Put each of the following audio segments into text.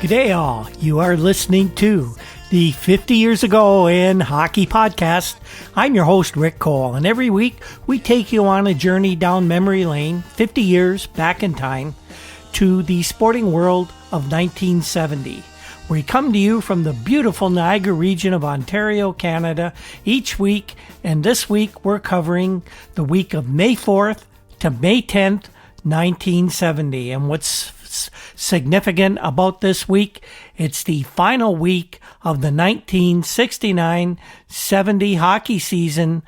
G'day all, you are listening to the 50 Years Ago in Hockey podcast. I'm your host Rick Cole, and every week we take you on a journey down memory lane 50 years back in time to the sporting world of 1970. We come to you from the beautiful Niagara region of Ontario, Canada each week, and this week we're covering the week of May 4th to May 10th, 1970. And what's significant about this week, it's the final week of the 1969-70 hockey season,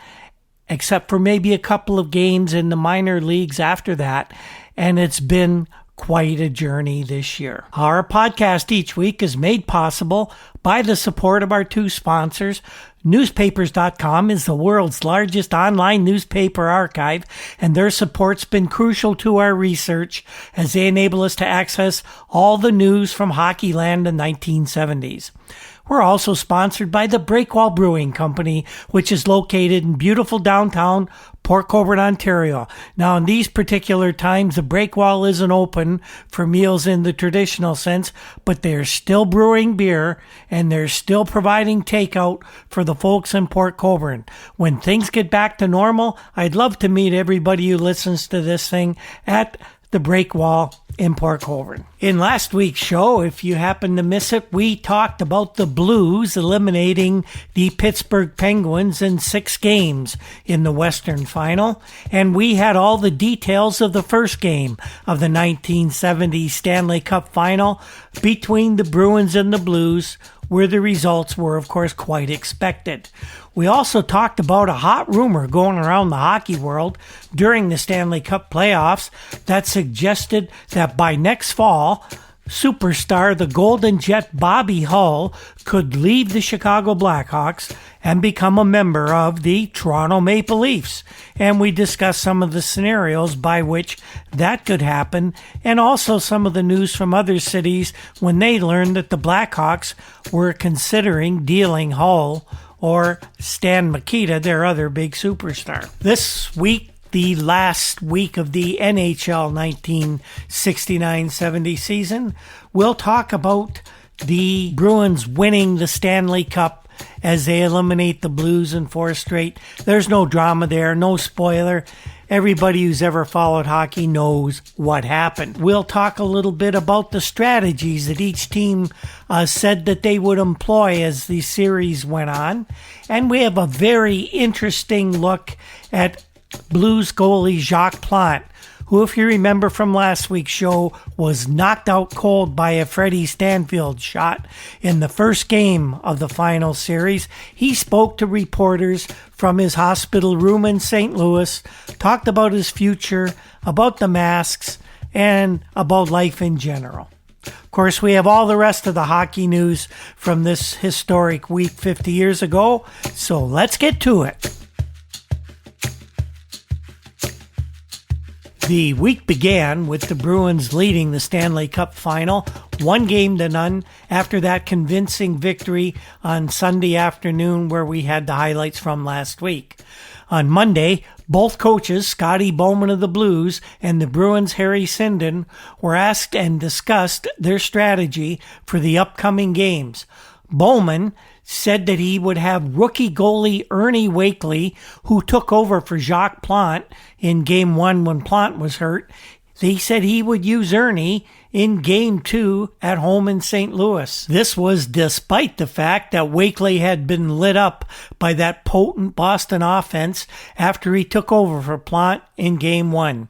except for maybe a couple of games in the minor leagues after that, and it's been quite a journey this year. Our podcast each week is made possible by the support of our two sponsors. Newspapers.com is the world's largest online newspaper archive, and their support's been crucial to our research as they enable us to access all the news from Hockeyland in the 1970s. We're also sponsored by the Breakwall Brewing Company, which is located in beautiful downtown Port Colborne, Ontario. Now, in these particular times, the Breakwall isn't open for meals in the traditional sense, but they're still brewing beer and they're still providing takeout for the folks in Port Colborne. When things get back to normal, I'd love to meet everybody who listens to this thing at the Breakwall in Port Colborne. In last week's show, if you happen to miss it, we talked about the Blues eliminating the Pittsburgh Penguins in 6 games in the Western Final, and we had all the details of the first game of the 1970 Stanley Cup Final between the Bruins and the Blues, where the results were, of course, quite expected. We also talked about a hot rumor going around the hockey world during the Stanley Cup playoffs that suggested that by next fall, superstar the Golden Jet Bobby Hull could leave the Chicago Blackhawks and become a member of the Toronto Maple Leafs. And we discussed some of the scenarios by which that could happen, and also some of the news from other cities when they learned that the Blackhawks were considering dealing Hull or Stan Mikita, their other big superstar. This week, the last week of the NHL 1969-70 season, we'll talk about the Bruins winning the Stanley Cup as they eliminate the Blues in 4 straight. There's no drama there, no spoiler. Everybody who's ever followed hockey knows what happened. We'll talk a little bit about the strategies that each team said that they would employ as the series went on. And we have a very interesting look at Blues goalie Jacques Plante, who, if you remember from last week's show, was knocked out cold by a Freddie Stanfield shot in the first game of the final series. He spoke to reporters from his hospital room in St. Louis, talked about his future, about the masks, and about life in general. Of course, we have all the rest of the hockey news from this historic week 50 years ago, so let's get to it. The week began with the Bruins leading the Stanley Cup Final, 1-0 after that convincing victory on Sunday afternoon where we had the highlights from last week. On Monday, both coaches, Scotty Bowman of the Blues and the Bruins' Harry Sinden, were asked and discussed their strategy for the upcoming games. Bowman said that he would have rookie goalie Ernie Wakely, who took over for Jacques Plante in Game 1 when Plante was hurt. They said he would use Ernie in Game 2 at home in St. Louis. This was despite the fact that Wakely had been lit up by that potent Boston offense after he took over for Plante in Game 1.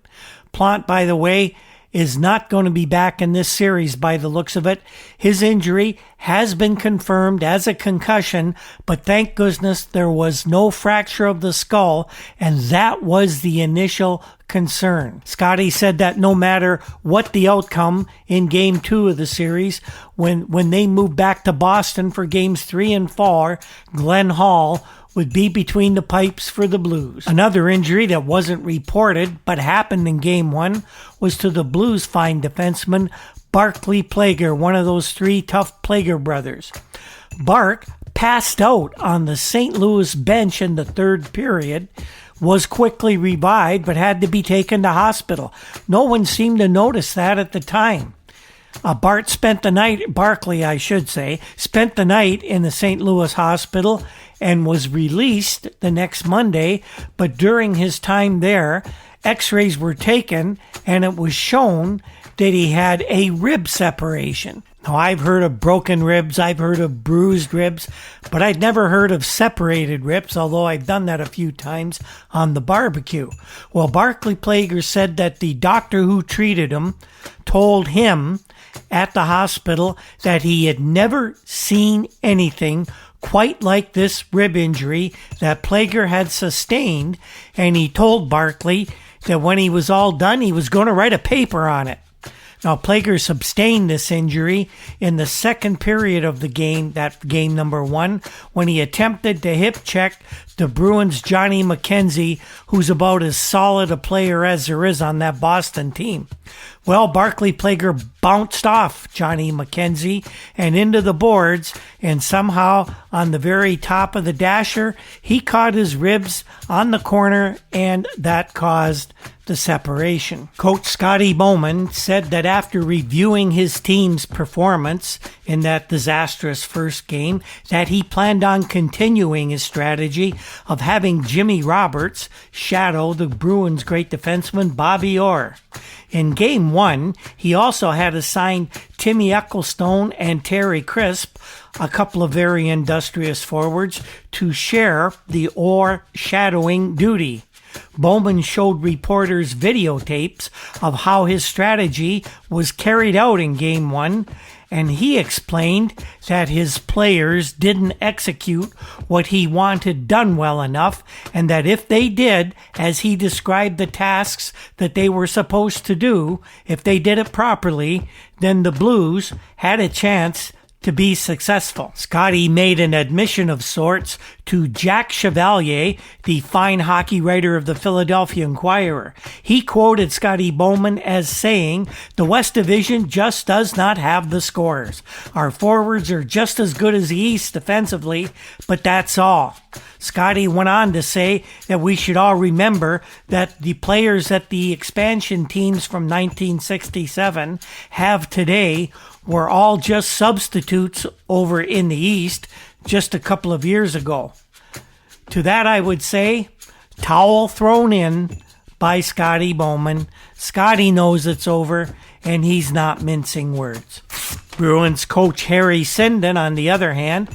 Plante, by the way, is not going to be back in this series by the looks of it. His injury has been confirmed as a concussion, but thank goodness there was no fracture of the skull, and that was the initial concern. Scotty said that no matter what the outcome in Game 2 of the series, when they moved back to Boston for Games 3 and 4, Glenn Hall would be between the pipes for the Blues. Another injury that wasn't reported but happened in Game 1 was to the Blues' fine defenseman Barclay Plager, one of those 3 tough Plager brothers. Bark passed out on the St. Louis bench in the 3rd period, was quickly revived but had to be taken to hospital. No one seemed to notice that at the time. Barkley, spent the night in the St. Louis hospital and was released the next Monday, but during his time there, x-rays were taken and it was shown that he had a rib separation. Now, I've heard of broken ribs, I've heard of bruised ribs, but I'd never heard of separated ribs, although I've done that a few times on the barbecue. Well, Barclay Plager said that the doctor who treated him told him at the hospital that he had never seen anything quite like this rib injury that Plager had sustained, and he told Barclay that when he was all done, he was going to write a paper on it. Now, Plager sustained this injury in the second period of the game, that game number 1, when he attempted to hip check the Bruins' Johnny McKenzie, who's about as solid a player as there is on that Boston team. Well, Barclay Plager bounced off Johnny McKenzie and into the boards, and somehow on the very top of the dasher, he caught his ribs on the corner, and that caused the separation. Coach Scotty Bowman said that after reviewing his team's performance in that disastrous first game, that he planned on continuing his strategy of having Jimmy Roberts shadow the Bruins' great defenseman Bobby Orr. In Game 1, he also had assigned Timmy Ecclestone and Terry Crisp, a couple of very industrious forwards, to share the Orr shadowing duty. Bowman showed reporters videotapes of how his strategy was carried out in Game 1, and he explained that his players didn't execute what he wanted done well enough, and that if they did, as he described the tasks that they were supposed to do, if they did it properly, then the Blues had a chance to be successful. Scotty made an admission of sorts to Jack Chevalier, the fine hockey writer of the Philadelphia Inquirer. He quoted Scotty Bowman as saying, "The West Division just does not have the scores. Our forwards are just as good as the East defensively, but that's all." Scotty went on to say that we should all remember that the players that the expansion teams from 1967 have today were all just substitutes over in the East just a couple of years ago. To that I would say, towel thrown in by Scotty Bowman. Scotty knows it's over, and he's not mincing words. Bruins coach Harry Sinden, on the other hand,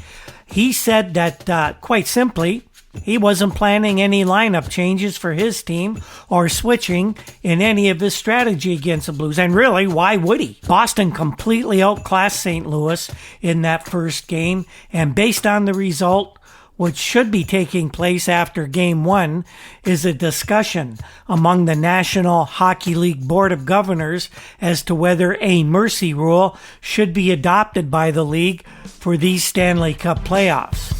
he said that, quite simply, he wasn't planning any lineup changes for his team or switching in any of his strategy against the Blues. And really, why would he? Boston completely outclassed St. Louis in that first game. And based on the result, what should be taking place after Game 1 is a discussion among the National Hockey League Board of Governors as to whether a mercy rule should be adopted by the league for these Stanley Cup playoffs.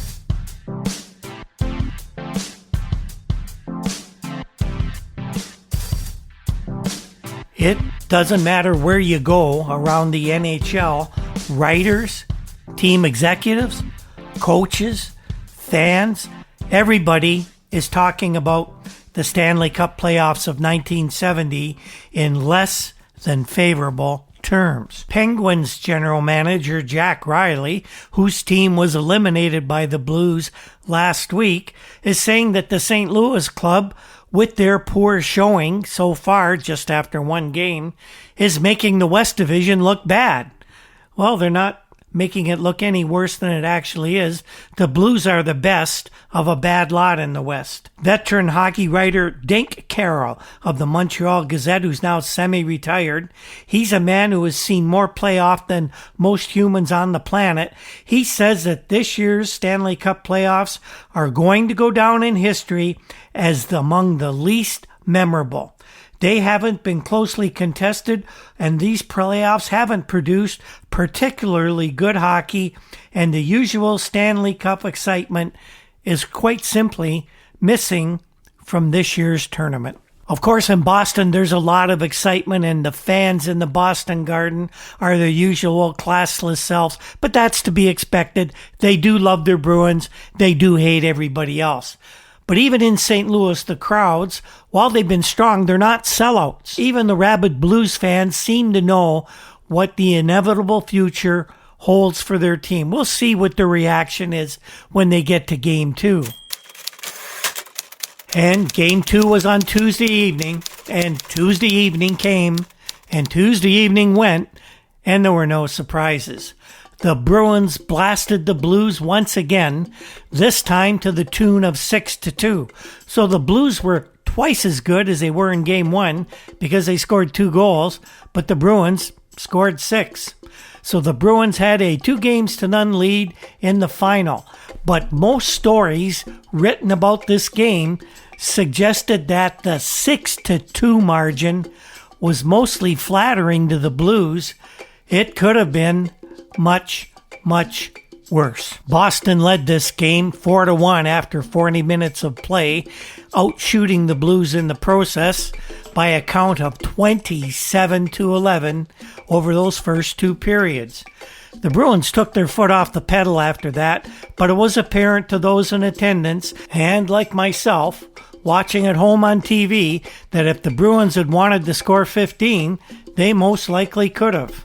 It doesn't matter where you go around the NHL, writers, team executives, coaches, fans, everybody is talking about the Stanley Cup playoffs of 1970 in less than favorable terms. Penguins general manager Jack Riley, whose team was eliminated by the Blues last week, is saying that the St. Louis club, with their poor showing so far just after one game, is making the West Division look bad. Well, they're not making it look any worse than it actually is. The Blues are the best of a bad lot in the West. Veteran hockey writer Dink Carroll of the Montreal Gazette, who's now semi-retired, he's a man who has seen more playoff than most humans on the planet. He says that this year's Stanley Cup playoffs are going to go down in history as among the least memorable. They haven't been closely contested, and these playoffs haven't produced particularly good hockey, and the usual Stanley Cup excitement is quite simply missing from this year's tournament. Of course, in Boston, there's a lot of excitement, and the fans in the Boston Garden are their usual classless selves, but that's to be expected. They do love their Bruins. They do hate everybody else. But even in St. Louis, the crowds, while they've been strong, they're not sellouts. Even the rabid Blues fans seem to know what the inevitable future holds for their team. We'll see what the reaction is when they get to Game 2. And Game 2 was on Tuesday evening, and Tuesday evening came, and Tuesday evening went, and there were no surprises. The Bruins blasted the Blues once again, this time to the tune of 6-2. So the Blues were twice as good as they were in Game 1 because they scored 2 goals, but the Bruins scored 6. So the Bruins had a 2-0 lead in the final. But most stories written about this game suggested that the 6-2 margin was mostly flattering to the Blues. It could have been much, much worse. Boston led this game 4-1 after 40 minutes of play, outshooting the Blues in the process by a count of 27-11 over those first 2 periods. The Bruins took their foot off the pedal after that, but it was apparent to those in attendance, and like myself, watching at home on TV, that if the Bruins had wanted to score 15, they most likely could have.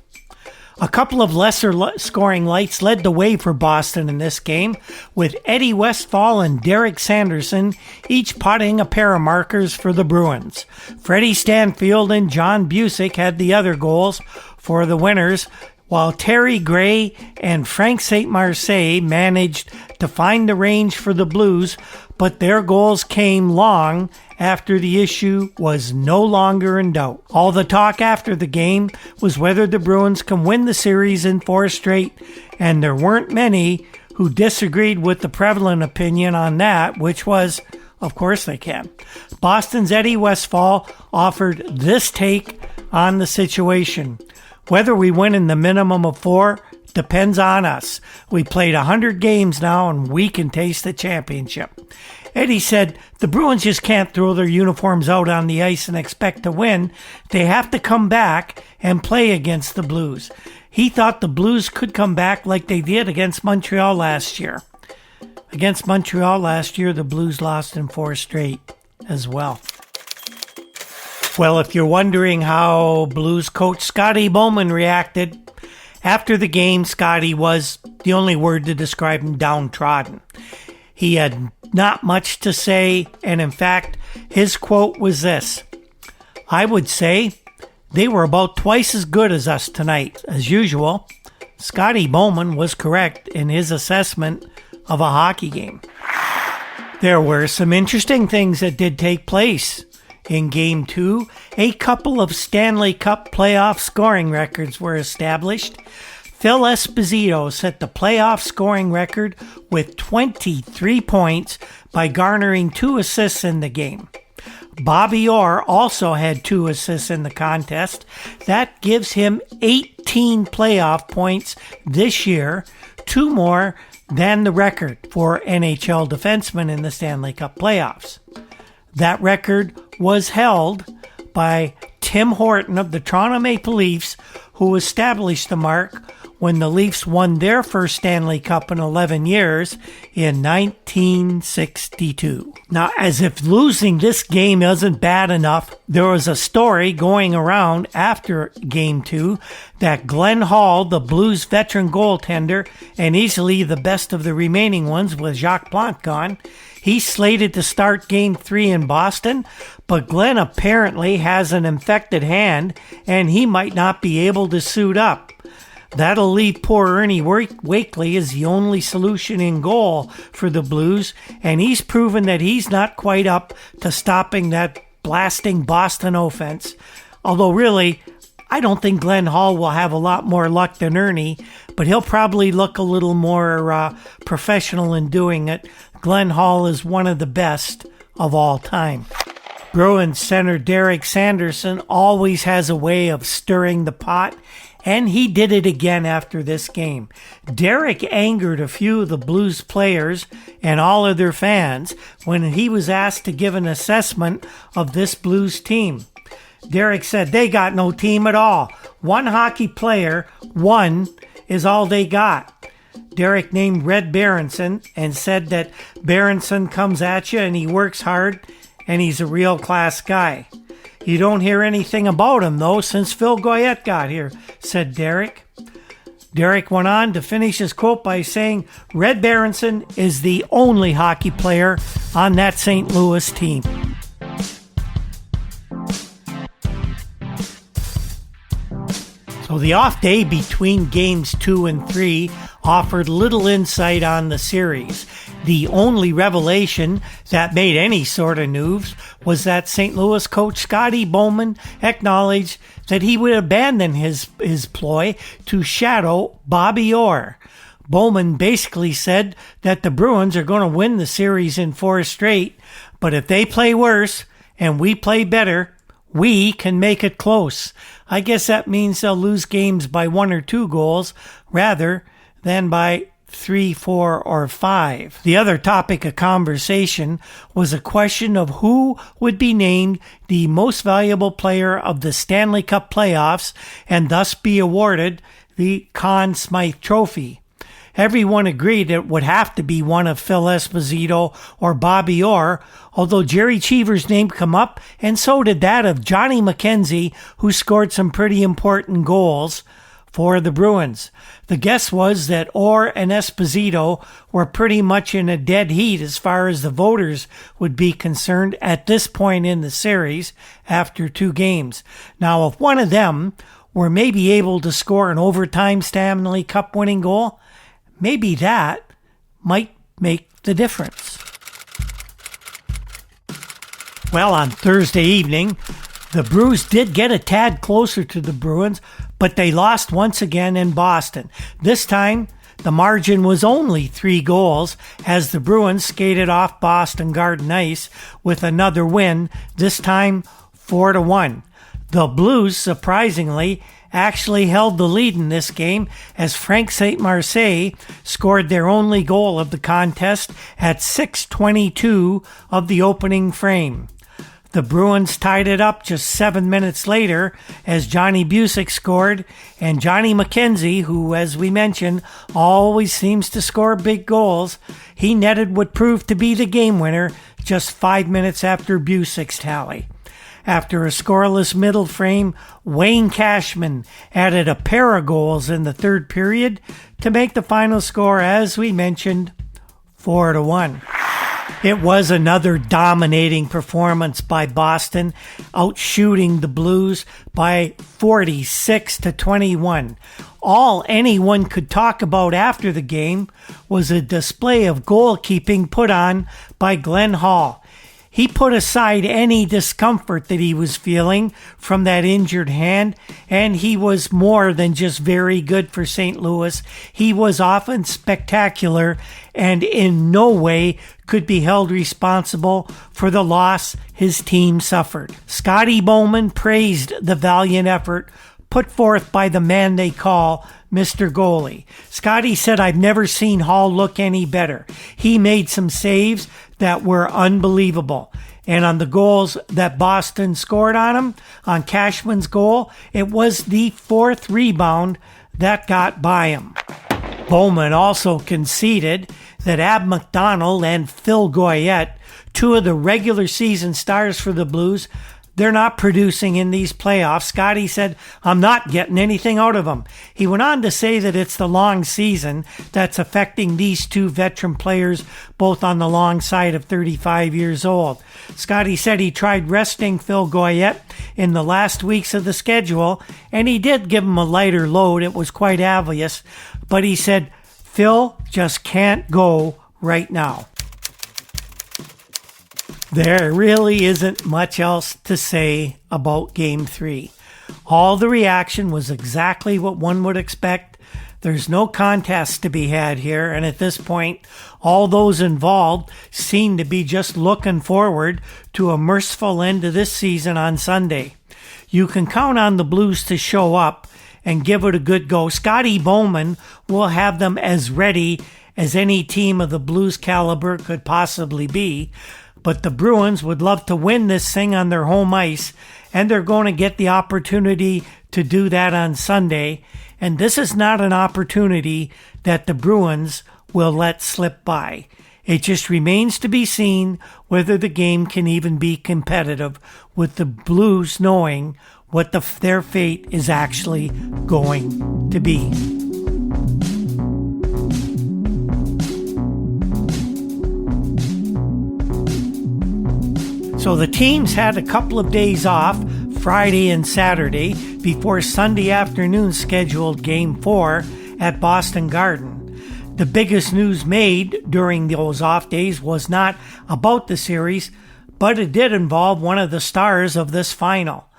A couple of lesser scoring lights led the way for Boston in this game, with Eddie Westfall and Derek Sanderson each potting a pair of markers for the Bruins. Freddie Stanfield and John Busick had the other goals for the winners, while Terry Gray and Frank St. Marseille managed to find the range for the Blues, but their goals came long after the issue was no longer in doubt. All the talk after the game was whether the Bruins can win the series in 4 straight, and there weren't many who disagreed with the prevalent opinion on that, which was, of course they can. Boston's Eddie Westfall offered this take on the situation. Whether we win in the minimum of 4 depends on us. We played 100 games now, and we can taste the championship. Eddie said the Bruins just can't throw their uniforms out on the ice and expect to win. They have to come back and play against the Blues. He thought the Blues could come back like they did against Montreal last year. Against Montreal last year, the Blues lost in 4 straight as well. Well, if you're wondering how Blues coach Scotty Bowman reacted, after the game, Scotty was, the only word to describe him, downtrodden. He had not much to say, and in fact, his quote was this: "I would say they were about twice as good as us tonight, as usual." Scotty Bowman was correct in his assessment of a hockey game. There were some interesting things that did take place. In Game 2, a couple of Stanley Cup playoff scoring records were established. Phil Esposito set the playoff scoring record with 23 points by garnering 2 assists in the game. Bobby Orr also had 2 assists in the contest. That gives him 18 playoff points this year, 2 more than the record for NHL defensemen in the Stanley Cup playoffs. That record was held by Tim Horton of the Toronto Maple Leafs, who established the mark when the Leafs won their first Stanley Cup in 11 years in 1962. Now, as if losing this game isn't bad enough, there was a story going around after Game 2 that Glenn Hall, the Blues veteran goaltender, and easily the best of the remaining ones with Jacques Plante gone, he's slated to start Game 3 in Boston, but Glenn apparently has an infected hand and he might not be able to suit up. That'll leave poor Ernie Wakely as the only solution in goal for the Blues, and he's proven that he's not quite up to stopping that blasting Boston offense. Although really, I don't think Glenn Hall will have a lot more luck than Ernie, but he'll probably look a little more professional in doing it. Glenn Hall is one of the best of all time. Bruins center Derek Sanderson always has a way of stirring the pot, and he did it again after this game. Derek angered a few of the Blues players and all of their fans when he was asked to give an assessment of this Blues team. Derek said they got no team at all. One hockey player, one, is all they got. Derek named Red Berenson and said that Berenson comes at you and he works hard and he's a real class guy. You don't hear anything about him, though, since Phil Goyette got here, said Derek. Derek went on to finish his quote by saying, Red Berenson is the only hockey player on that St. Louis team. So the off day between games 2 and 3 offered little insight on the series. The only revelation that made any sort of news was that St. Louis coach Scotty Bowman acknowledged that he would abandon his ploy to shadow Bobby Orr. Bowman basically said that the Bruins are going to win the series in 4 straight, but if they play worse and we play better, we can make it close. I guess that means they'll lose games by 1 or 2 goals rather than by 3, 4, or 5. The other topic of conversation was a question of who would be named the most valuable player of the Stanley Cup playoffs and thus be awarded the Conn Smythe Trophy. Everyone agreed it would have to be one of Phil Esposito or Bobby Orr, although Jerry Cheever's name come up, and so did that of Johnny McKenzie, who scored some pretty important goals for the Bruins. The guess was that Orr and Esposito were pretty much in a dead heat as far as the voters would be concerned at this point in the series after 2 games. Now, if one of them were maybe able to score an overtime Stanley Cup winning goal, maybe that might make the difference. Well, on Thursday evening, the Brews did get a tad closer to the Bruins, but they lost once again in Boston. This time, the margin was only 3 goals as the Bruins skated off Boston Garden Ice with another win, this time 4-1. The Blues, surprisingly, actually held the lead in this game as Frank St. Marseille scored their only goal of the contest at 6:22 of the opening frame. The Bruins tied it up just 7 minutes later as Johnny Bucyk scored, and Johnny McKenzie, who, as we mentioned, always seems to score big goals, he netted what proved to be the game winner just 5 minutes after Bucyk's tally. After a scoreless middle frame, Wayne Cashman added a pair of goals in the third period to make the final score, as we mentioned, 4-1. It was another dominating performance by Boston, outshooting the Blues by 46-21. All anyone could talk about after the game was a display of goalkeeping put on by Glenn Hall. He put aside any discomfort that he was feeling from that injured hand, and he was more than just very good for St. Louis. He was often spectacular and in no way could be held responsible for the loss his team suffered. Scotty Bowman praised the valiant effort put forth by the man they call Mr. Goalie. Scotty said, "I've never seen Hall look any better. He made some saves that were unbelievable. And on the goals that Boston scored on him, on Cashman's goal, it was the 4th rebound that got by him." Bowman also conceded that Ab McDonald and Phil Goyette, 2 of the regular season stars for the Blues, they're not producing in these playoffs. Scotty said, "I'm not getting anything out of them." He went on to say that it's the long season that's affecting these 2 veteran players, both on the long side of 35 years old. Scotty said he tried resting Phil Goyette in the last weeks of the schedule, and he did give him a lighter load. It was quite obvious, but he said, "Phil just can't go right now." There really isn't much else to say about Game 3. All the reaction was exactly what one would expect. There's no contest to be had here, and at this point, all those involved seem to be just looking forward to a merciful end to this season on Sunday. You can count on the Blues to show up and give it a good go. Scotty Bowman will have them as ready as any team of the Blues caliber could possibly be. But the Bruins would love to win this thing on their home ice, and they're going to get the opportunity to do that on Sunday. And this is not an opportunity that the Bruins will let slip by. It just remains to be seen whether the game can even be competitive, with the Blues knowing what their fate is actually going to be. So the teams had a couple of days off, Friday and Saturday, before Sunday afternoon's scheduled Game 4 at Boston Garden. The biggest news made during those off days was not about the series, but it did involve one of the stars of this final.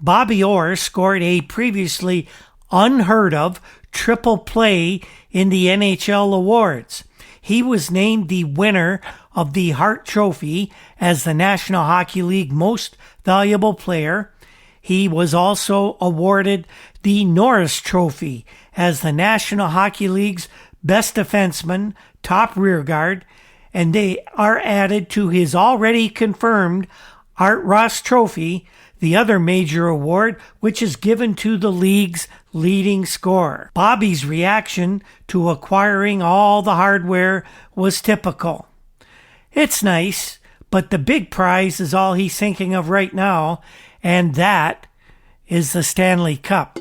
Bobby Orr scored a previously unheard of triple play in the NHL awards. He was named the winner of the Hart Trophy as the National Hockey League Most Valuable Player. He was also awarded the Norris Trophy as the National Hockey League's Best Defenseman, Top Rearguard, and they are added to his already confirmed Art Ross Trophy, the other major award, which is given to the league's leading scorer. Bobby's reaction to acquiring all the hardware was typical. It's nice, but the big prize is all he's thinking of right now, and that is the Stanley Cup.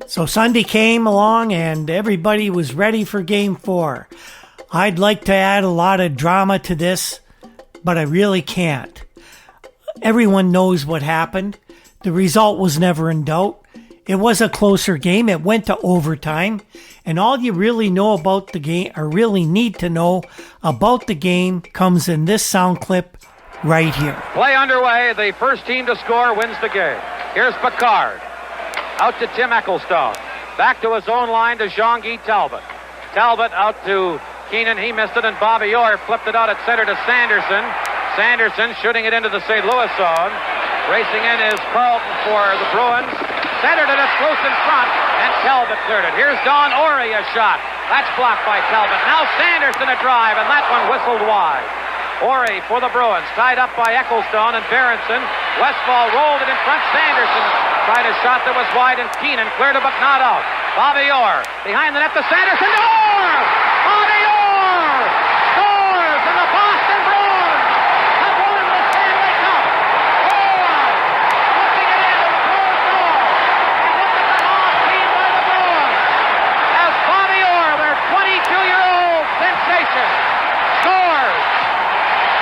So Sunday came along and everybody was ready for Game 4. I'd like to add a lot of drama to this, but I really can't. Everyone knows what happened. The result was never in doubt. It was a closer game. It went to overtime. And all you really know about the game, or really need to know about the game, comes in this sound clip right here. Play underway. The first team to score wins the game. Here's Picard. Out to Tim Ecclestone. Back to his own line to Jean-Guy Talbot. Talbot out to Keenan. He missed it, and Bobby Orr flipped it out at center to Sanderson. Sanderson shooting it into the St. Louis zone. Racing in is Carlton for the Bruins. Centered it up close in front, and Talbot cleared it. Here's Don Orey, a shot. That's blocked by Talbot. Now Sanderson a drive, and that one whistled wide. Orey for the Bruins, tied up by Ecclestone and Berenson. Westfall rolled it in front. Sanderson tried a shot that was wide, and Keenan cleared it but not out. Bobby Orr behind the net to Sanderson. Orr! Bobby Orr scores, and the Boston Bruins have won the Stanley Cup. Orr flipping it in with Bruins goal. And look at the off team by the Bruins as Bobby Orr, their 22-year-old sensation, scores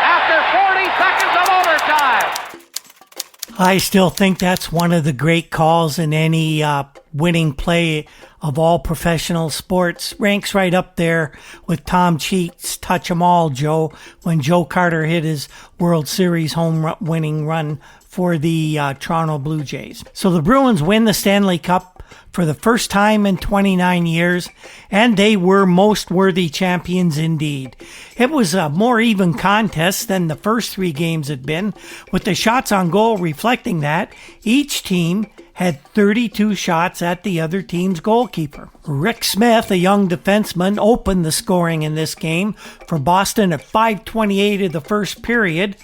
after 40 seconds of overtime. I still think that's one of the great calls in any winning play of all professional sports. Ranks right up there with Tom Cheek's Touch 'em All, Joe, when Joe Carter hit his World Series winning run for the Toronto Blue Jays. So the Bruins win the Stanley Cup for the first time in 29 years, and they were most worthy champions indeed. It was a more even contest than the first three games had been, with the shots on goal reflecting that. Each team had 32 shots at the other team's goalkeeper. Rick Smith, a young defenseman, opened the scoring in this game for Boston at 5:28 of the first period,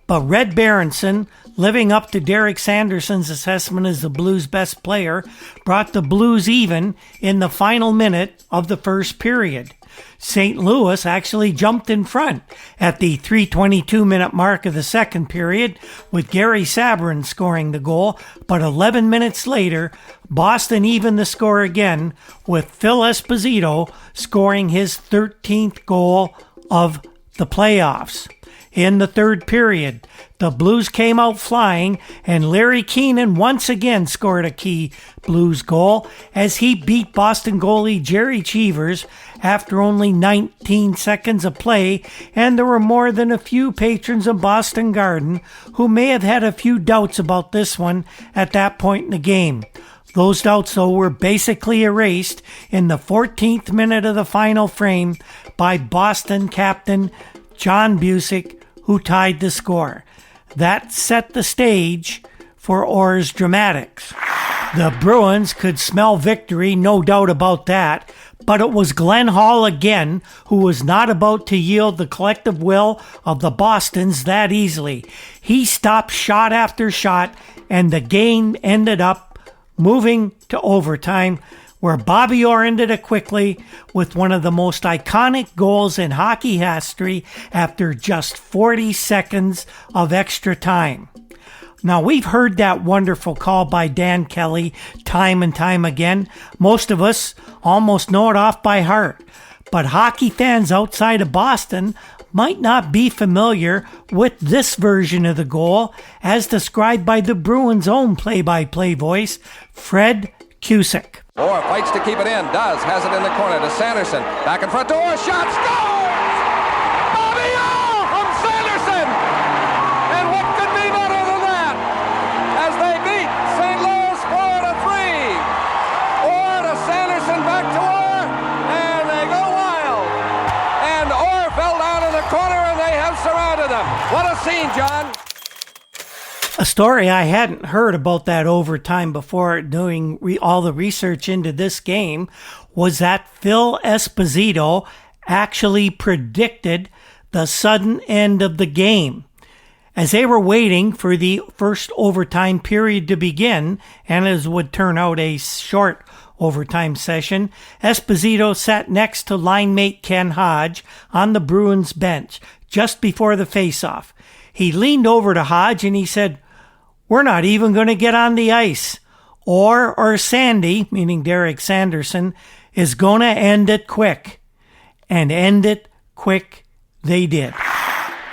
but Red Berenson, living up to Derek Sanderson's assessment as the Blues' best player, brought the Blues even in the final minute of the first period. St. Louis actually jumped in front at the 3:22-minute mark of the second period, with Gary Sabrin scoring the goal, but 11 minutes later, Boston evened the score again, with Phil Esposito scoring his 13th goal of the playoffs. In the third period, the Blues came out flying, and Larry Keenan once again scored a key Blues goal as he beat Boston goalie Jerry Cheevers after only 19 seconds of play, and there were more than a few patrons of Boston Garden who may have had a few doubts about this one at that point in the game. Those doubts, though, were basically erased in the 14th minute of the final frame by Boston captain John Busick, who tied the score. That set the stage for Orr's dramatics. The Bruins could smell victory, no doubt about that, but it was Glenn Hall again who was not about to yield the collective will of the Bostons that easily. He stopped shot after shot, and the game ended up moving to overtime where Bobby Orr ended it quickly with one of the most iconic goals in hockey history after just 40 seconds of extra time. Now, we've heard that wonderful call by Dan Kelly time and time again. Most of us almost know it off by heart. But hockey fans outside of Boston might not be familiar with this version of the goal as described by the Bruins' own play-by-play voice, Fred Cusick. Orr fights to keep it in, has it in the corner to Sanderson. Back in front to Orr, shot, scores! Bobby Orr from Sanderson! And what could be better than that? As they beat St. Louis 4-3. Orr to Sanderson, back to Orr, and they go wild. And Orr fell down in the corner and they have surrounded them. What a scene, John! A story I hadn't heard about that overtime before doing all the research into this game was that Phil Esposito actually predicted the sudden end of the game. As they were waiting for the first overtime period to begin, and as would turn out a short overtime session, Esposito sat next to line mate Ken Hodge on the Bruins bench just before the face-off. He leaned over to Hodge and he said, "We're not even going to get on the ice. Or Sandy," meaning Derek Sanderson, "is going to end it quick." And end it quick they did.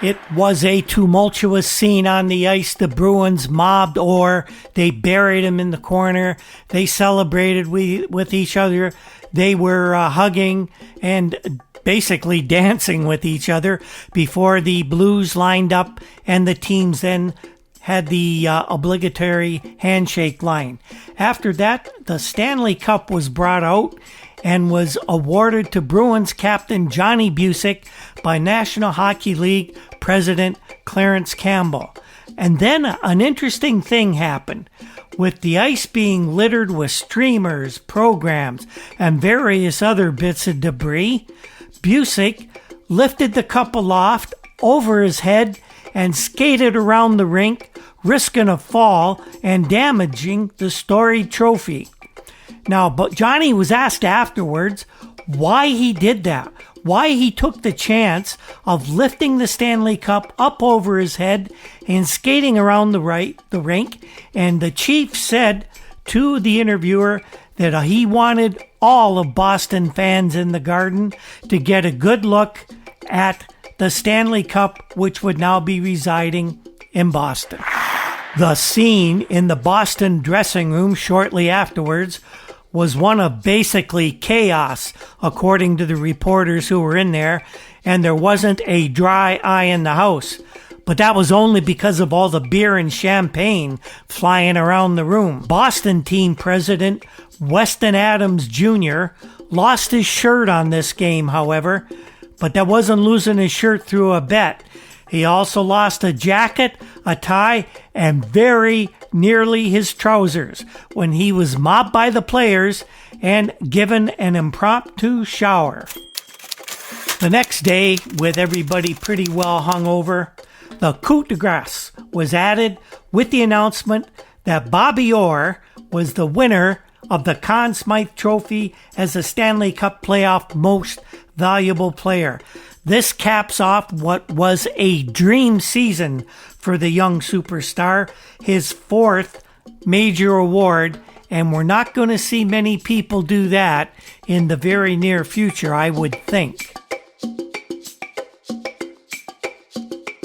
It was a tumultuous scene on the ice. The Bruins mobbed Orr. They buried him in the corner. They celebrated with each other. They were hugging and basically dancing with each other before the Blues lined up and the teams then had the obligatory handshake line. After that, the Stanley Cup was brought out and was awarded to Bruins captain Johnny Bucyk by National Hockey League President Clarence Campbell. And then an interesting thing happened. With the ice being littered with streamers, programs, and various other bits of debris, Bucyk lifted the cup aloft over his head and skated around the rink, risking a fall and damaging the storied trophy. Now, but Johnny was asked afterwards why he did that, why he took the chance of lifting the Stanley Cup up over his head and skating around the rink, and the Chief said to the interviewer that he wanted all of Boston fans in the Garden to get a good look at the Stanley Cup, which would now be residing in Boston. The scene in the Boston dressing room shortly afterwards was one of basically chaos, according to the reporters who were in there, and there wasn't a dry eye in the house. But that was only because of all the beer and champagne flying around the room. Boston team president Weston Adams Jr. lost his shirt on this game, however, but that wasn't losing his shirt through a bet. He also lost a jacket, a tie, and very nearly his trousers when he was mobbed by the players and given an impromptu shower. The next day, with everybody pretty well hungover, the coup de grace was added with the announcement that Bobby Orr was the winner of the Conn Smythe Trophy as the Stanley Cup Playoff Most Valuable Player. This caps off what was a dream season for the young superstar, his fourth major award, and we're not going to see many people do that in the very near future, I would think.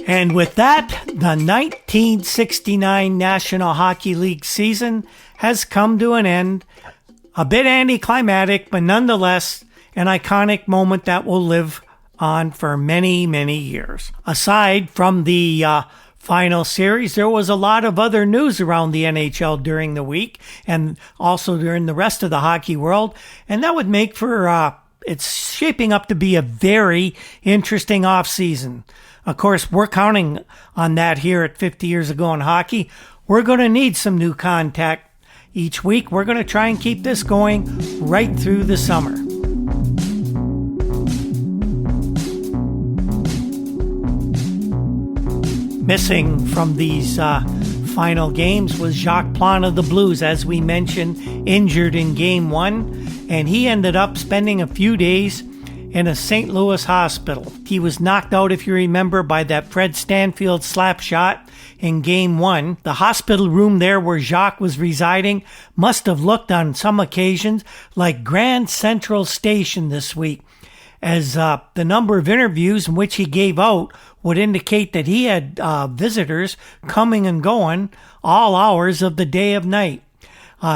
And with that, the 1969 National Hockey League season has come to an end. A bit anticlimactic, but nonetheless an iconic moment that will live on for many, many years. Aside from the final series, there was a lot of other news around the NHL during the week and also during the rest of the hockey world, and that would make for it's shaping up to be a very interesting offseason. Of course, we're counting on that here at 50 Years Ago in Hockey. We're going to need some new contact each week. We're going to try and keep this going right through the summer. Missing from these final games was Jacques Plante of the Blues, as we mentioned, injured in Game 1. and he ended up spending a few days in a St. Louis hospital. He was knocked out, if you remember, by that Fred Stanfield slap shot in Game 1. The hospital room there where Jacques was residing must have looked on some occasions like Grand Central Station this week, as the number of interviews in which he gave out would indicate that he had visitors coming and going all hours of the day of night.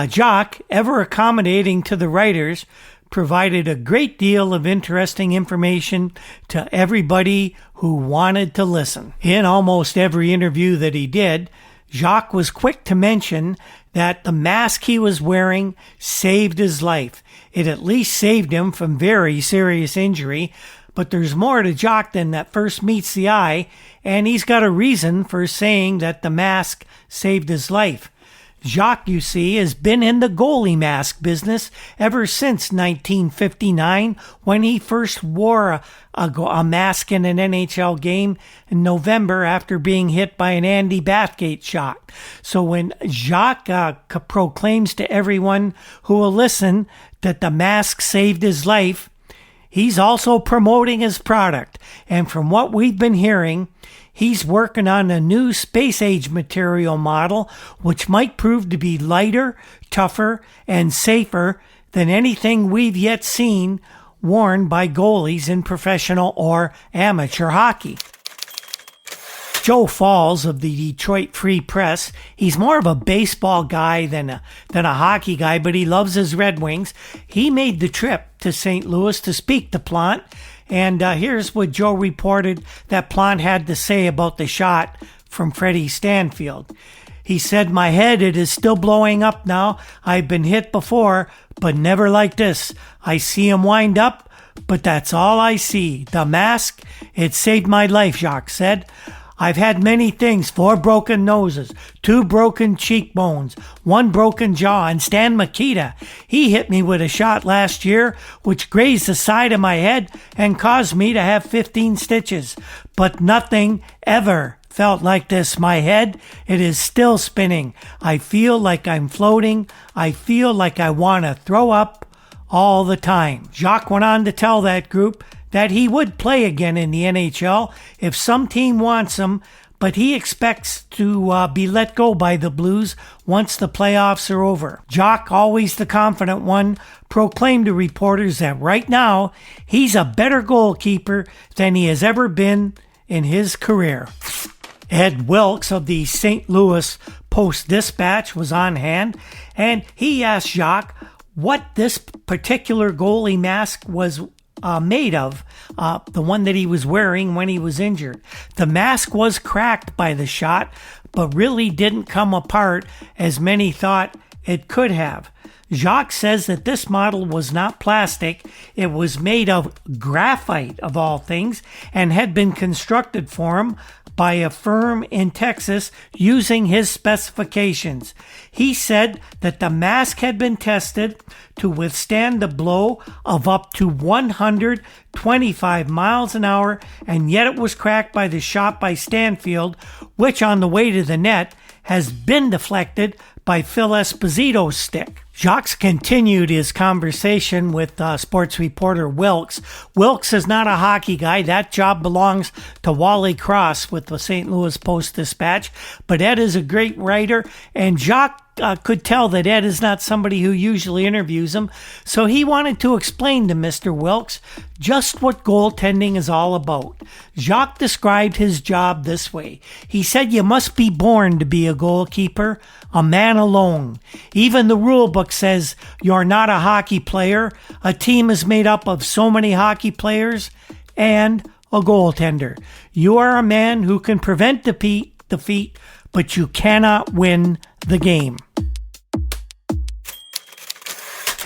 Jacques, ever accommodating to the writers, provided a great deal of interesting information to everybody who wanted to listen. In almost every interview that he did, Jacques was quick to mention that the mask he was wearing saved his life. It at least saved him from very serious injury, but there's more to Jacques than that first meets the eye, and he's got a reason for saying that the mask saved his life. Jacques, you see, has been in the goalie mask business ever since 1959, when he first wore a mask in an NHL game in November after being hit by an Andy Bathgate shot. So when Jacques proclaims to everyone who will listen that the mask saved his life, he's also promoting his product. And from what we've been hearing, he's working on a new space-age material model, which might prove to be lighter, tougher, and safer than anything we've yet seen worn by goalies in professional or amateur hockey. Joe Falls of the Detroit Free Press, he's more of a baseball guy than a hockey guy, but he loves his Red Wings. He made the trip to St. Louis to speak to Plante, and here's what Joe reported that Plante had to say about the shot from Freddie Stanfield. He said, "My head, it is still blowing up now. I've been hit before, but never like this. I see him wind up, but that's all I see. The mask, it saved my life," Jacques said. "I've had many things, 4 broken noses, 2 broken cheekbones, 1 broken jaw, and Stan Mikita, he hit me with a shot last year, which grazed the side of my head and caused me to have 15 stitches. But nothing ever felt like this. My head, it is still spinning. I feel like I'm floating. I feel like I want to throw up all the time." Jacques went on to tell that group that he would play again in the NHL if some team wants him, but he expects to be let go by the Blues once the playoffs are over. Jacques, always the confident one, proclaimed to reporters that right now he's a better goalkeeper than he has ever been in his career. Ed Wilkes of the St. Louis Post-Dispatch was on hand, and he asked Jacques what this particular goalie mask was made of, the one that he was wearing when he was injured. The mask was cracked by the shot, but really didn't come apart as many thought it could have. Jacques says that this model was not plastic. It was made of graphite, of all things, and had been constructed for him by a firm in Texas using his specifications. He said that the mask had been tested to withstand the blow of up to 125 miles an hour, and yet it was cracked by the shot by Stanfield, which on the way to the net has been deflected by Phil Esposito's stick. Jacques continued his conversation with sports reporter Wilkes. Wilkes is not a hockey guy. That job belongs to Wally Cross with the St. Louis Post-Dispatch. But Ed is a great writer, and Jacques could tell that Ed is not somebody who usually interviews him, so he wanted to explain to Mr. Wilkes just what goaltending is all about. Jacques described his job this way. He said, "You must be born to be a goalkeeper, a man alone. Even the rule book says you're not a hockey player. A team is made up of so many hockey players and a goaltender. You are a man who can prevent defeat, but you cannot win the game."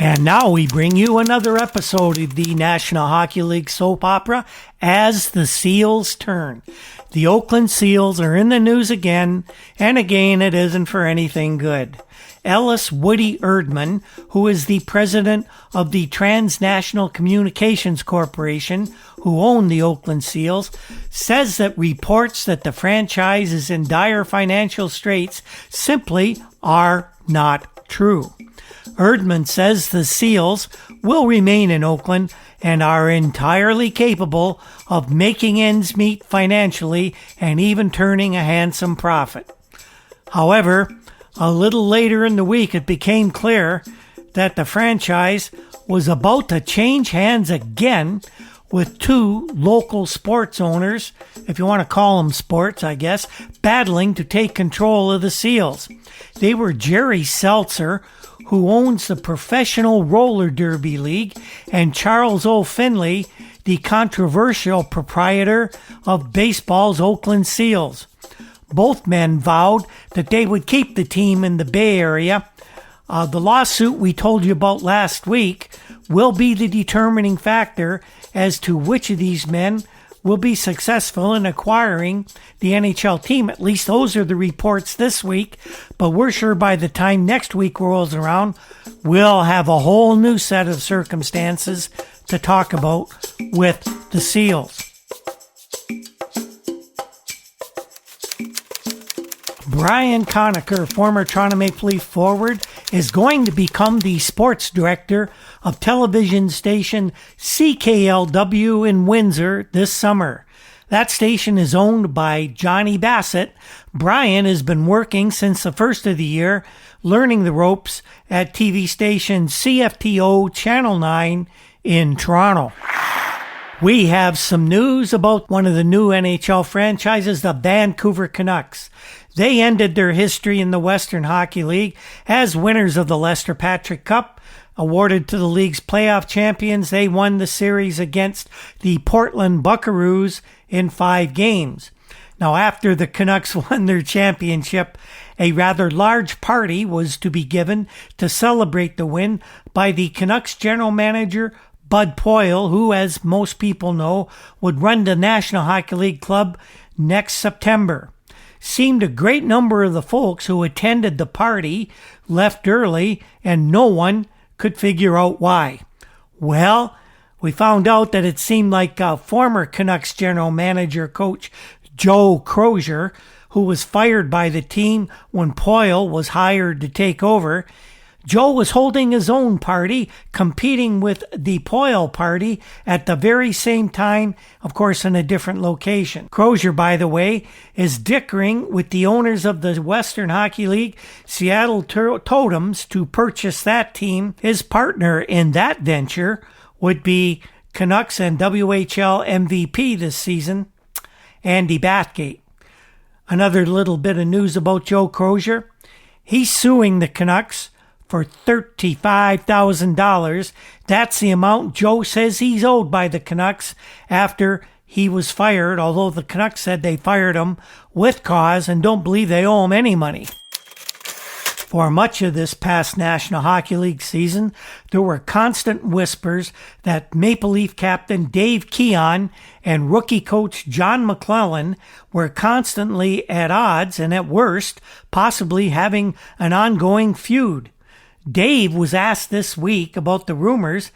And now we bring you another episode of the National Hockey League soap opera, As the Seals Turn. The Oakland Seals are in the news again, and again it isn't for anything good. Ellis Woody Erdman, who is the president of the Transnational Communications Corporation, who own the Oakland Seals, says that reports that the franchise is in dire financial straits simply are not true. Erdman says the Seals will remain in Oakland and are entirely capable of making ends meet financially and even turning a handsome profit. However, a little later in the week it became clear that the franchise was about to change hands again, with two local sports owners, if you want to call them sports, I guess, battling to take control of the Seals. They were Jerry Seltzer, who owns the Professional Roller Derby League, and Charles O. Finley, the controversial proprietor of baseball's Oakland Seals. Both men vowed that they would keep the team in the Bay Area. The lawsuit we told you about last week will be the determining factor as to which of these men will be successful in acquiring the NHL team. At least those are the reports this week, but we're sure by the time next week rolls around, we'll have a whole new set of circumstances to talk about with the Seals. Brian Conacher, former Toronto Maple Leaf forward, is going to become the sports director of television station CKLW in Windsor this summer. That station is owned by Johnny Bassett. Brian has been working since the first of the year, learning the ropes at TV station CFTO Channel 9 in Toronto. We have some news about one of the new NHL franchises, the Vancouver Canucks. They ended their history in the Western Hockey League as winners of the Lester Patrick Cup. Awarded to the league's playoff champions, they won the series against the Portland Buckaroos in 5 games. Now, after the Canucks won their championship, a rather large party was to be given to celebrate the win by the Canucks general manager, Bud Poile, who, as most people know, would run the National Hockey League club next September. Seemed a great number of the folks who attended the party left early, and no one could figure out why. Well, we found out that it seemed like former Canucks general manager coach Joe Crozier, who was fired by the team when Poile was hired to take over. Joe was holding his own party, competing with the Poile party at the very same time, of course, in a different location. Crozier, by the way, is dickering with the owners of the Western Hockey League, Seattle Totems, to purchase that team. His partner in that venture would be Canucks and WHL MVP this season, Andy Bathgate. Another little bit of news about Joe Crozier. He's suing the Canucks for $35,000. That's the amount Joe says he's owed by the Canucks after he was fired, although the Canucks said they fired him with cause and don't believe they owe him any money. For much of this past National Hockey League season, there were constant whispers that Maple Leaf captain Dave Keon and rookie coach John McClellan were constantly at odds and, at worst, possibly having an ongoing feud. Dave was asked this week about the rumors,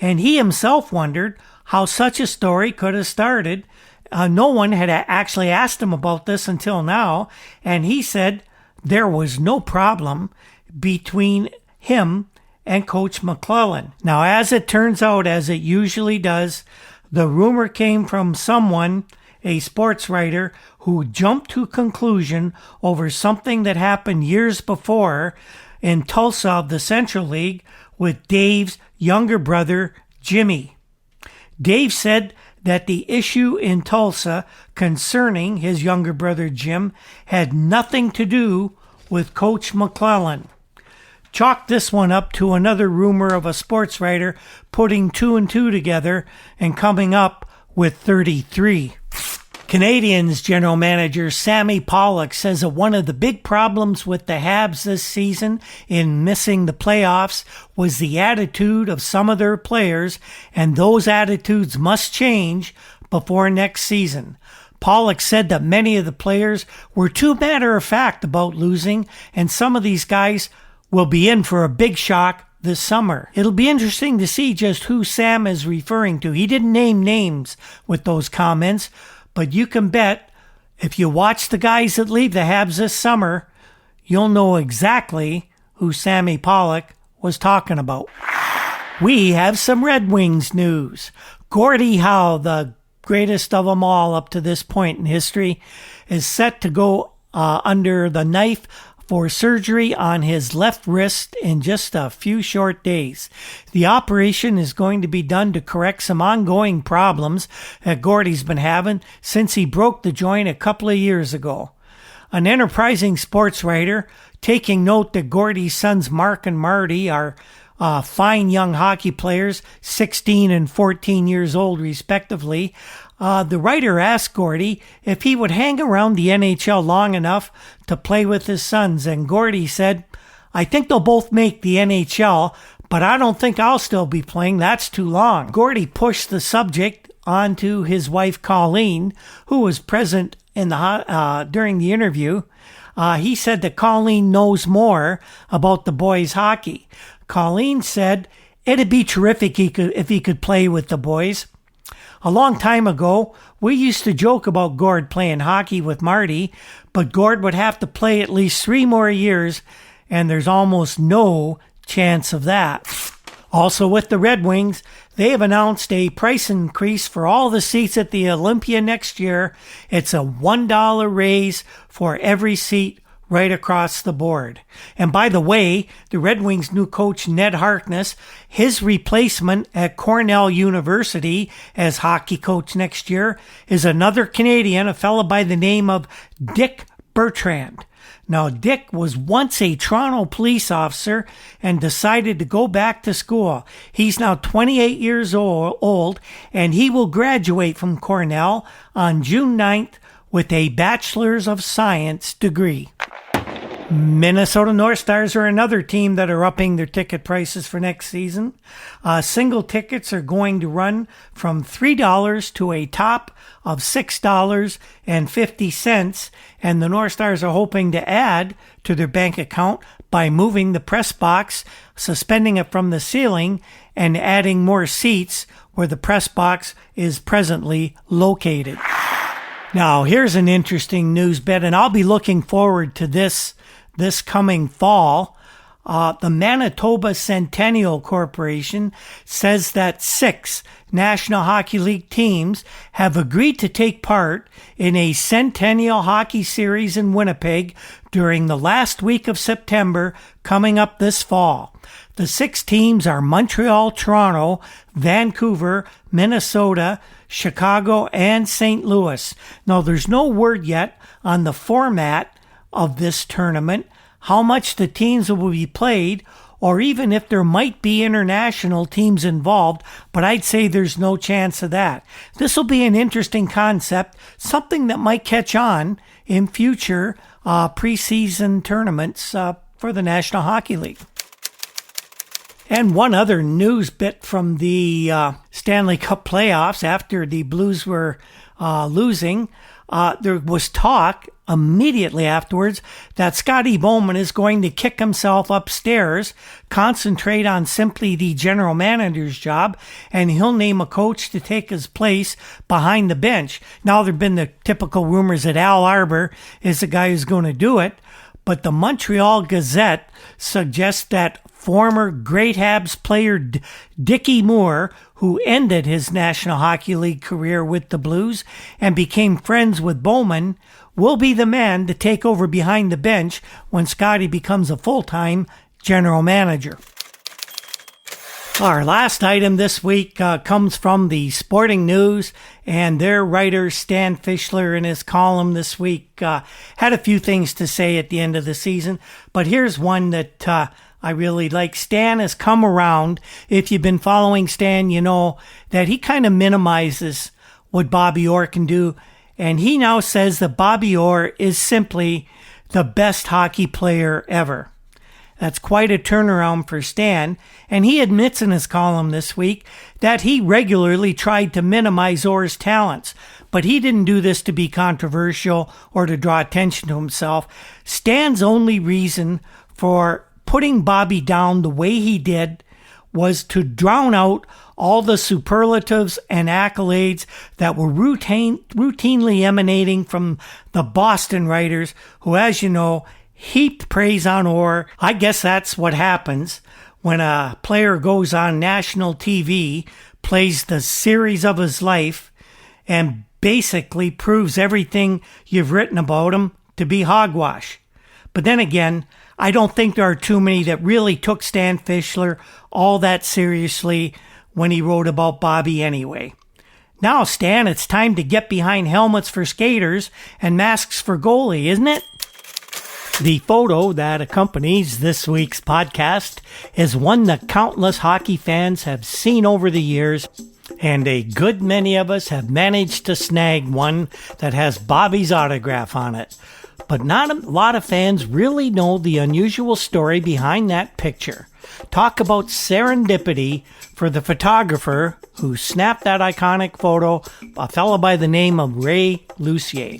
and he himself wondered how such a story could have started. No one had actually asked him about this until now, and he said there was no problem between him and Coach McClellan. Now, as it turns out, as it usually does, the rumor came from someone, a sports writer, who jumped to conclusion over something that happened years before in Tulsa of the Central League with Dave's younger brother, Jimmy. Dave said that the issue in Tulsa concerning his younger brother, Jim, had nothing to do with Coach McClellan. Chalk this one up to another rumor of a sports writer putting 2 and 2 together and coming up with 33. Canadiens general manager Sammy Pollock says that one of the big problems with the Habs this season in missing the playoffs was the attitude of some of their players, and those attitudes must change before next season. Pollock said that many of the players were too matter-of-fact about losing, and some of these guys will be in for a big shock this summer. It'll be interesting to see just who Sam is referring to. He didn't name names with those comments, but you can bet if you watch the guys that leave the Habs this summer, you'll know exactly who Sammy Pollock was talking about. We have some Red Wings news. Gordie Howe, the greatest of them all up to this point in history, is set to go under the knife for surgery on his left wrist in just a few short days. The operation is going to be done to correct some ongoing problems that Gordie's been having since he broke the joint a couple of years ago. An enterprising sports writer, taking note that Gordie's sons Mark and Marty are fine young hockey players, 16 and 14 years old respectively, the writer asked Gordie if he would hang around the NHL long enough to play with his sons, and Gordie said, "I think they'll both make the NHL, but I don't think I'll still be playing. That's too long." Gordie pushed the subject onto his wife Colleen, who was present in during the interview. He said that Colleen knows more about the boys' hockey. Colleen said it'd be terrific if he could play with the boys. A long time ago, we used to joke about Gord playing hockey with Marty, but Gord would have to play at least 3 more years, and there's almost no chance of that. Also with the Red Wings, they have announced a price increase for all the seats at the Olympia next year. It's a $1 raise for every seat right across the board. And by the way, the Red Wings' new coach, Ned Harkness, his replacement at Cornell University as hockey coach next year is another Canadian, a fellow by the name of Dick Bertrand. Now, Dick was once a Toronto police officer and decided to go back to school. He's now 28 years old, and he will graduate from Cornell on June 9th with a Bachelor's of Science degree. Minnesota North Stars are another team that are upping their ticket prices for next season. Single tickets are going to run from $3 to a top of $6.50, and the North Stars are hoping to add to their bank account by moving the press box, suspending it from the ceiling, and adding more seats where the press box is presently located. Now, here's an interesting news bit, and I'll be looking forward to this coming fall. The Manitoba Centennial Corporation says that 6 National Hockey League teams have agreed to take part in a Centennial Hockey Series in Winnipeg during the last week of September coming up this fall. The 6 teams are Montreal, Toronto, Vancouver, Minnesota, Chicago, and St. Louis. Now, there's no word yet on the format of this tournament, how much the teams will be played, or even if there might be international teams involved, but I'd say there's no chance of that. This will be an interesting concept, something that might catch on in future preseason tournaments for the National Hockey League. And one other news bit from the Stanley Cup playoffs after the Blues were losing. There was talk immediately afterwards that Scotty Bowman is going to kick himself upstairs, concentrate on simply the general manager's job, and he'll name a coach to take his place behind the bench. Now, there have been the typical rumors that Al Arbor is the guy who's going to do it, but the Montreal Gazette suggests that former Great Habs player Dickie Moore, who ended his National Hockey League career with the Blues and became friends with Bowman, will be the man to take over behind the bench when Scotty becomes a full-time general manager. Our last item this week comes from the Sporting News, and their writer Stan Fischler in his column this week had a few things to say at the end of the season, but here's one that I really like. Stan has come around. If you've been following Stan, you know that he kind of minimizes what Bobby Orr can do, and he now says that Bobby Orr is simply the best hockey player ever. That's quite a turnaround for Stan, and he admits in his column this week that he regularly tried to minimize Orr's talents, but he didn't do this to be controversial or to draw attention to himself. Stan's only reason for putting Bobby down the way he did was to drown out all the superlatives and accolades that were routinely emanating from the Boston writers, who, as you know, heaped praise on Orr. I guess that's what happens when a player goes on national TV, plays the series of his life, and basically proves everything you've written about him to be hogwash. But then again, I don't think there are too many that really took Stan Fischler all that seriously when he wrote about Bobby anyway. Now, Stan, it's time to get behind helmets for skaters and masks for goalie, isn't it? The photo that accompanies this week's podcast is one that countless hockey fans have seen over the years, and a good many of us have managed to snag one that has Bobby's autograph on it. But not a lot of fans really know the unusual story behind that picture. Talk about serendipity for the photographer who snapped that iconic photo, a fellow by the name of Ray Lucier.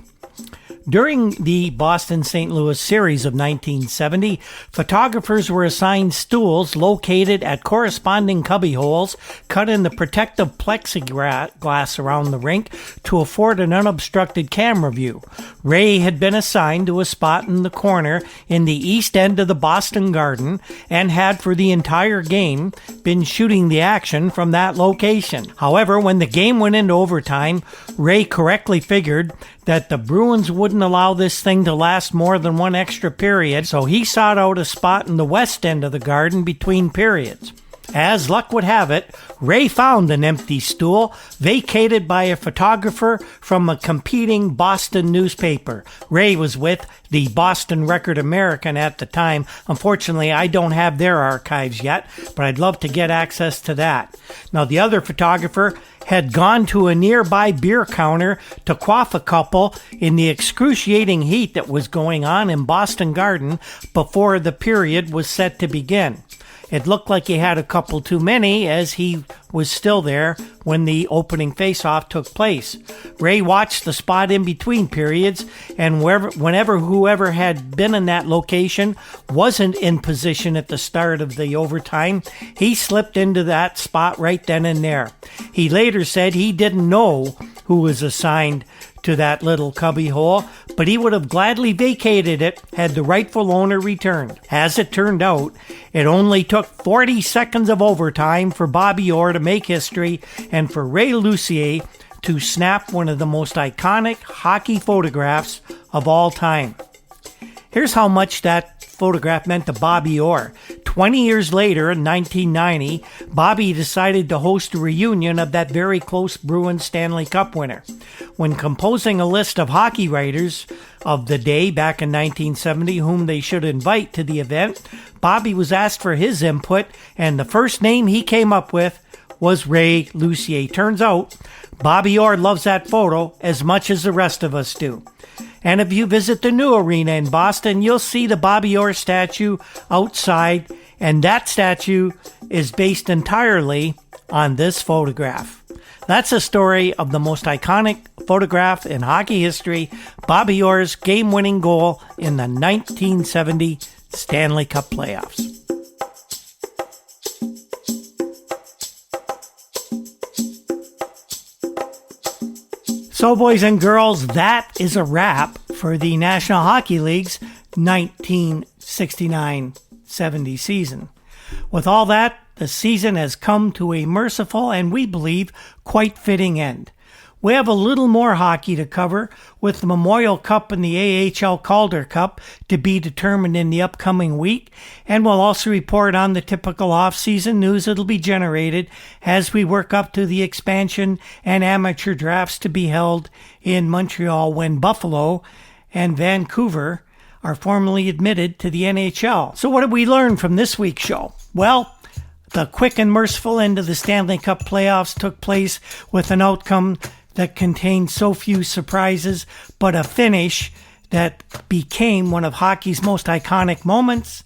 During the Boston-St. Louis series of 1970, photographers were assigned stools located at corresponding cubbyholes cut in the protective plexiglass around the rink to afford an unobstructed camera view. Ray had been assigned to a spot in the corner in the east end of the Boston Garden and had for the entire game been shooting the action from that location. However, when the game went into overtime, Ray correctly figured that the Bruins wouldn't allow this thing to last more than one extra period, so he sought out a spot in the west end of the Garden between periods. As luck would have it, Ray found an empty stool vacated by a photographer from a competing Boston newspaper. Ray was with the Boston Record American at the time. Unfortunately, I don't have their archives yet, but I'd love to get access to that. Now, the other photographer had gone to a nearby beer counter to quaff a couple in the excruciating heat that was going on in Boston Garden before the period was set to begin. It looked like he had a couple too many, as he was still there when the opening face-off took place. Ray watched the spot in between periods, and whenever whoever had been in that location wasn't in position at the start of the overtime, he slipped into that spot right then and there. He later said he didn't know who was assigned to that little cubbyhole, but he would have gladly vacated it had the rightful owner returned. As it turned out, it only took 40 seconds of overtime for Bobby Orr to make history and for Ray Lucier to snap one of the most iconic hockey photographs of all time. Here's how much that photograph meant to Bobby Orr. 20 years later, in 1990, Bobby decided to host a reunion of that very close Bruins Stanley Cup winner. When composing a list of hockey writers of the day back in 1970 whom they should invite to the event, Bobby was asked for his input, and the first name he came up with was Ray Lucier. Turns out, Bobby Orr loves that photo as much as the rest of us do. And if you visit the new arena in Boston, you'll see the Bobby Orr statue outside, and that statue is based entirely on this photograph. That's a story of the most iconic photograph in hockey history, Bobby Orr's game-winning goal in the 1970 Stanley Cup playoffs. So, boys and girls, that is a wrap for the National Hockey League's 1969-70 season. With all that, the season has come to a merciful and, we believe, quite fitting end. We have a little more hockey to cover, with the Memorial Cup and the AHL Calder Cup to be determined in the upcoming week, and we'll also report on the typical off-season news that'll be generated as we work up to the expansion and amateur drafts to be held in Montreal when Buffalo and Vancouver are formally admitted to the NHL. So what did we learn from this week's show? Well, the quick and merciful end of the Stanley Cup playoffs took place with an outcome that contained so few surprises, but a finish that became one of hockey's most iconic moments.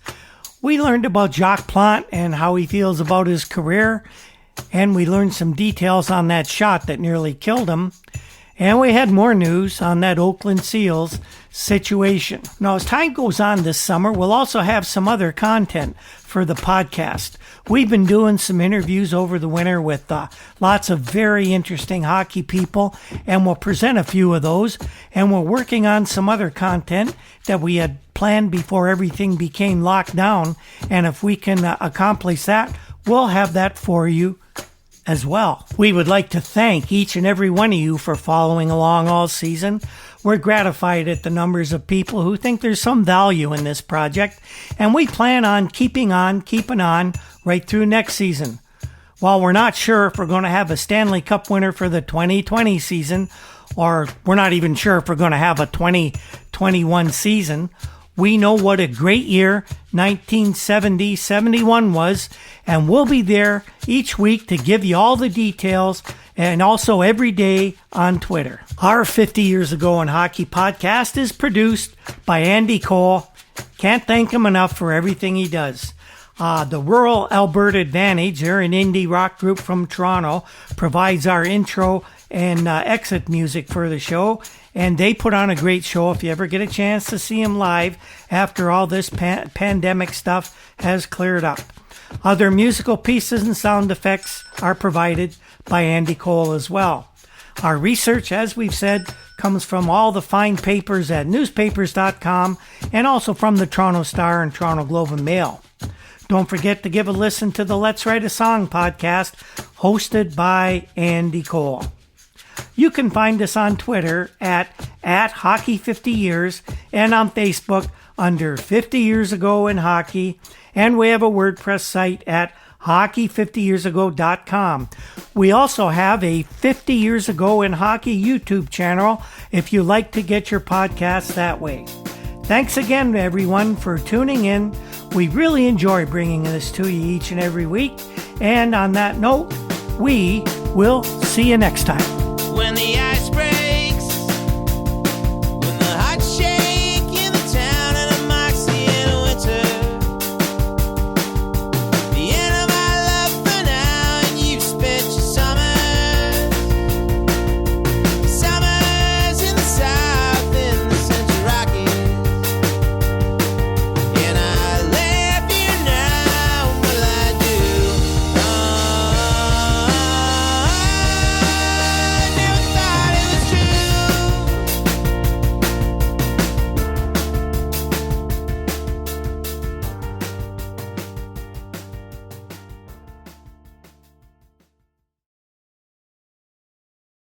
We learned about Jacques Plante and how he feels about his career, and we learned some details on that shot that nearly killed him. And we had more news on that Oakland Seals situation. Now, as time goes on this summer, we'll also have some other content for the podcast. We've been doing some interviews over the winter with lots of very interesting hockey people, and we'll present a few of those. And we're working on some other content that we had planned before everything became locked down. And if we can accomplish that, we'll have that for you as well. We would like to thank each and every one of you for following along all season. We're gratified at the numbers of people who think there's some value in this project, and we plan on keeping on right through next season. While we're not sure if we're going to have a Stanley Cup winner for the 2020 season, or we're not even sure if we're going to have a 2021 season, we know what a great year 1970-71 was, and we'll be there each week to give you all the details, and also every day on Twitter. Our 50 Years Ago in Hockey podcast is produced by Andy Cole. Can't thank him enough for everything he does. The Rural Alberta Advantage, they're an indie rock group from Toronto, provides our intro and exit music for the show. And they put on a great show if you ever get a chance to see them live after all this pandemic stuff has cleared up. Other musical pieces and sound effects are provided by Andy Cole as well. Our research, as we've said, comes from all the fine papers at newspapers.com and also from the Toronto Star and Toronto Globe and Mail. Don't forget to give a listen to the Let's Write a Song podcast hosted by Andy Cole. You can find us on Twitter at Hockey50Years and on Facebook under 50 Years Ago in Hockey. And we have a WordPress site at hockey50yearsago.com. We also have a 50 Years Ago in Hockey YouTube channel if you like to get your podcasts that way. Thanks again to everyone for tuning in. We really enjoy bringing this to you each and every week. And on that note, we will see you next time. When the ice breaks